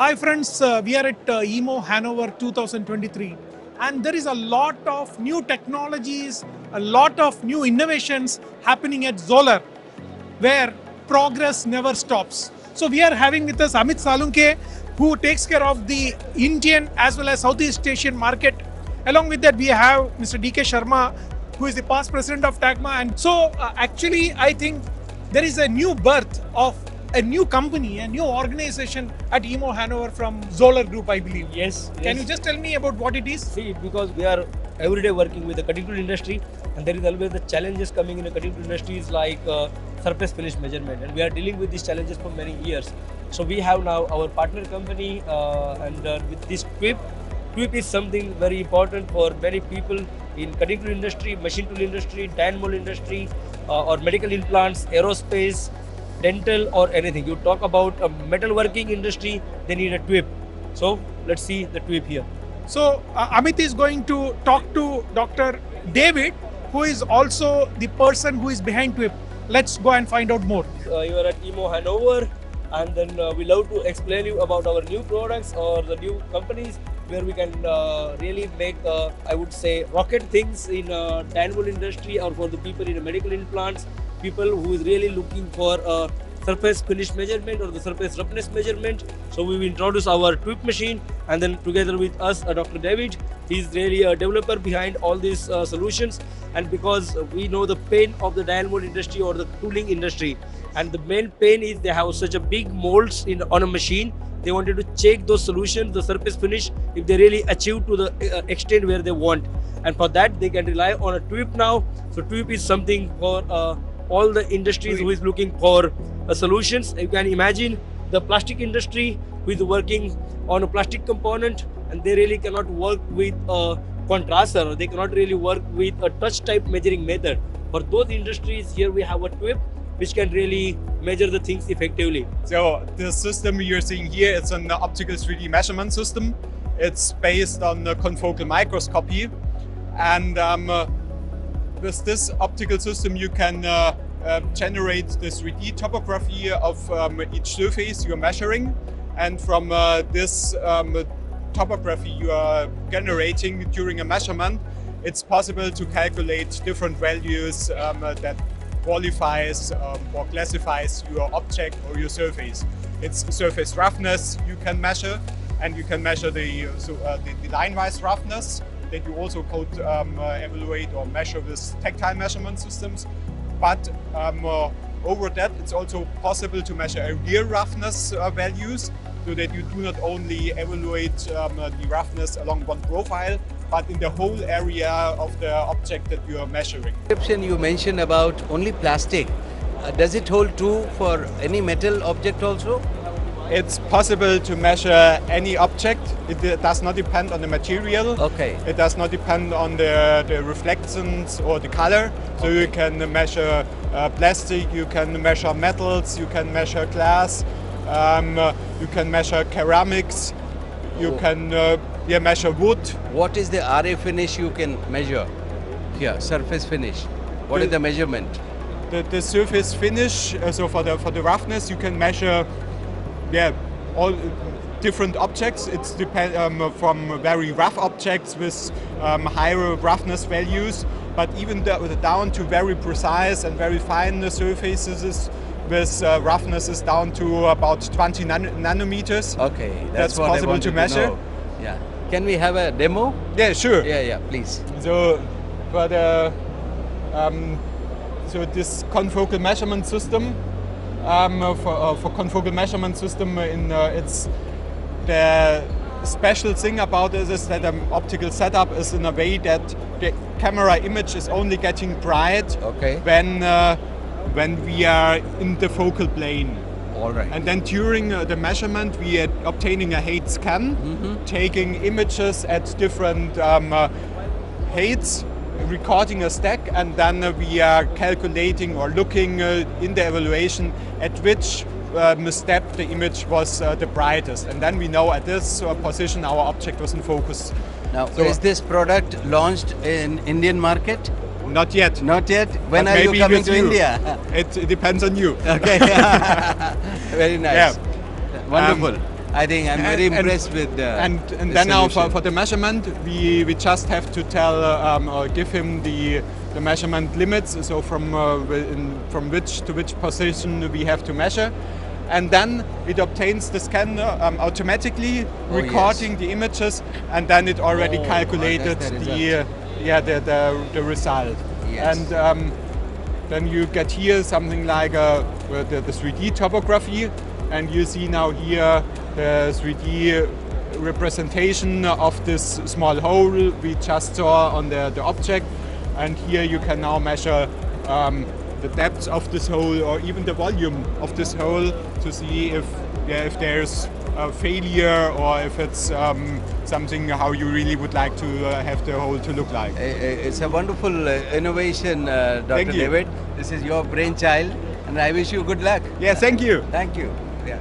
Hi friends, we are at EMO Hannover 2023 and there is a lot of new technologies, a lot of new innovations happening at ZOLLER where progress never stops. So we are having with us Amit Salunkhe who takes care of the Indian as well as Southeast Asian market. Along with that we have Mr. DK Sharma who is the past president of TAGMA, and so actually I think there is a new birth of a new company, a new organization at EMO Hannover from ZOLLER Group, I believe. Yes. Can you just tell me about what it is? See, because we are every day working with the cutting tool industry, and there is always the challenges coming in the cutting tool industries like surface finish measurement, and we are dealing with these challenges for many years. So we have now our partner company, and with this Twip. Twip is something very important for many people in cutting tool industry, machine tool industry, mold industry, or medical implants, aerospace, dental, or anything. You talk about a metalworking industry, they need a Twip. So let's see the Twip here. So Amit is going to talk to Dr. David, who is also the person who is behind Twip. Let's go and find out more. You are at EMO Hannover, and then we love to explain you about our new products or the new companies where we can really make, I would say, rocket things in mold industry, or for the people in medical implants, people who is really looking for a surface finish measurement or the surface roughness measurement. So we will introduce our Twip machine, and then together with us Dr. David. He's really a developer behind all these solutions, and because we know the pain of the mold industry or the tooling industry, and the main pain is they have such a big molds on a machine. They wanted to check those solutions, the surface finish, if they really achieve to the extent where they want, and for that they can rely on a Twip now. So Twip is something for all the industries who is looking for solutions. You can imagine the plastic industry who is working on a plastic component, and they really cannot work with a contraster, or they cannot really work with a touch type measuring method. For those industries, here we have a Twip which can really measure the things effectively. So the system you're seeing here, it's an optical 3D measurement system. It's based on the confocal microscopy, and with this optical system you can generate the 3D topography of each surface you're measuring, and from this topography you are generating during a measurement, it's possible to calculate different values that qualifies or classifies your object or your surface. It's surface roughness you can measure, and you can measure the line-wise roughness that you also could evaluate or measure with tactile measurement systems. But over that, it's also possible to measure a real roughness values, so that you do not only evaluate the roughness along one profile, but in the whole area of the object that you are measuring. You mentioned about only plastic. Does it hold true for any metal object also? It's possible to measure any object. It does not depend on the material. Okay. It does not depend on the reflections or the color. So you can measure plastic, you can measure metals, you can measure glass, you can measure ceramics, you can measure wood. What is the RA finish you can measure here? Surface finish. What is the measurement? The surface finish. So for the roughness, you can measure all different objects. It's from very rough objects with higher roughness values, but even down to very precise and very fine surfaces with roughnesses down to about 20 nanometers. Okay, that's possible to measure. To yeah. Can we have a demo? Yeah, sure. Yeah, please. So for the so this confocal measurement system, for confocal measurement system, it's the special thing about it is that the optical setup is in a way that the camera image is only getting bright when we are in the focal plane. All right. And then during the measurement, we are obtaining a height scan, taking images at different heights, recording a stack, and then we are calculating or looking in the evaluation at which step the image was the brightest. And then we know at this position our object was in focus. Now, so is this product launched in Indian market? Not yet. Not yet? When are you coming to India? It depends on you. Okay. Very nice. Yeah. Wonderful. I think I'm very impressed with and the then now solution. for the measurement, we just have to tell or give him the measurement limits, so from which to which position we have to measure, and then it obtains the scanner automatically, recording the images, and then it already calculated the result. Yes. And then you get here something like the 3D topography, and you see now here the 3D representation of this small hole we just saw on the object, and here you can now measure the depth of this hole or even the volume of this hole to see if there's a failure or if it's something how you really would like to have the hole to look like. It's a wonderful innovation, Dr. David. This is your brainchild, and I wish you good luck. Yeah, thank you. Thank you. Yeah.